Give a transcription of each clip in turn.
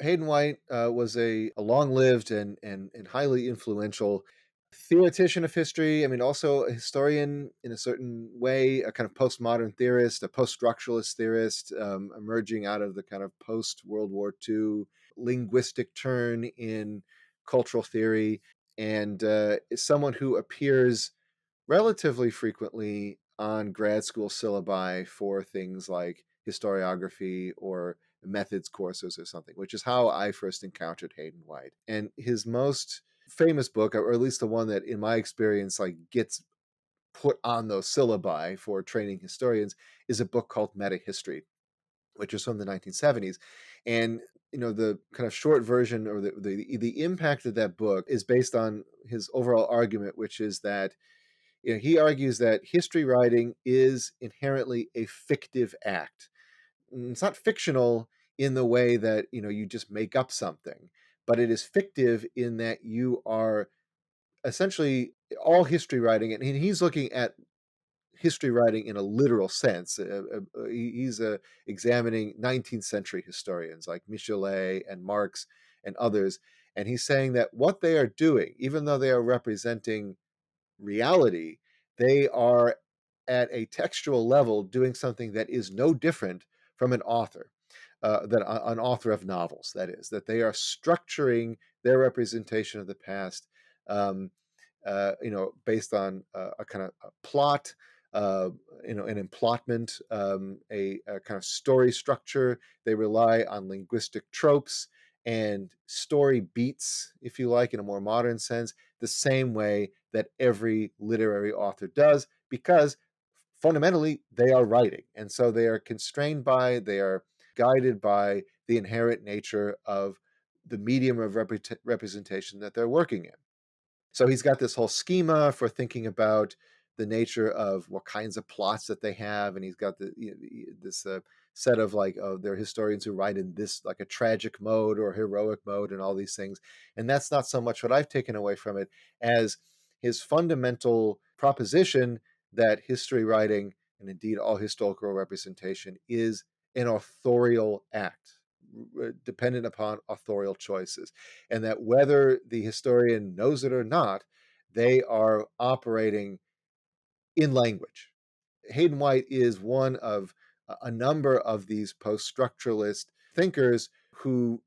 Hayden White was a long-lived and highly influential theoretician of history. I mean, also a historian in a certain way, a kind of postmodern theorist, a post-structuralist theorist, emerging out of the kind of post-World War II linguistic turn in cultural theory, and is someone who appears relatively frequently on grad school syllabi for things like historiography or methods courses or something, which is how I first encountered Hayden White. And his most famous book, or at least the one that in my experience like gets put on those syllabi for training historians, is a book called MissedHistory, which is from the 1970s. And the kind of short version, or the impact of that book, is based on his overall argument, which is that he argues that history writing is inherently a fictive act. It's not fictional in the way that you just make up something, but it is fictive in that you are essentially all history writing, and he's looking at history writing in a literal sense. He's examining 19th century historians like Michelet and Marx and others, and he's saying that what they are doing, even though they are representing reality, they are at a textual level doing something that is no different from an author, that an author of novels. That is, that they are structuring their representation of the past, um, based on a kind of a plot, an emplotment, a kind of story structure. They rely on linguistic tropes and story beats, if you like, in a more modern sense, the same way that every literary author does, because fundamentally they are writing. And so they are constrained by, they are guided by the inherent nature of the medium of representation that they're working in. So he's got this whole schema for thinking about the nature of what kinds of plots that they have, and he's got this set of like, oh, there are historians who write in this like a tragic mode or heroic mode and all these things. And that's not so much what I've taken away from it as his fundamental proposition that history writing, and indeed all historical representation, is an authorial act, dependent upon authorial choices, and that whether the historian knows it or not, they are operating in language. Hayden White is one of a number of these post-structuralist thinkers who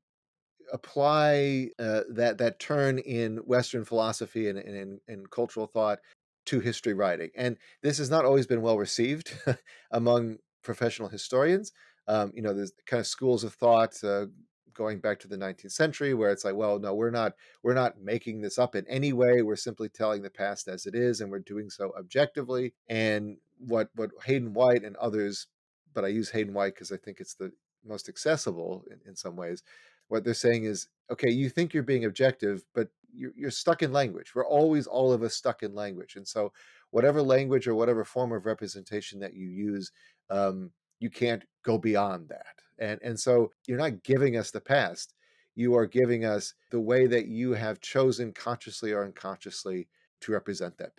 apply that turn in Western philosophy and in cultural thought to history writing. And this has not always been well received among professional historians. There's kind of schools of thought going back to the 19th century where it's like, well, no, we're not making this up in any way. We're simply telling the past as it is, and we're doing so objectively. And what Hayden White and others, but I use Hayden White because I think it's the most accessible in some ways. What they're saying is, okay, you think you're being objective, but you're stuck in language. We're always, all of us, stuck in language. And so whatever language or whatever form of representation that you use, you can't go beyond that. And so you're not giving us the past. You are giving us the way that you have chosen consciously or unconsciously to represent that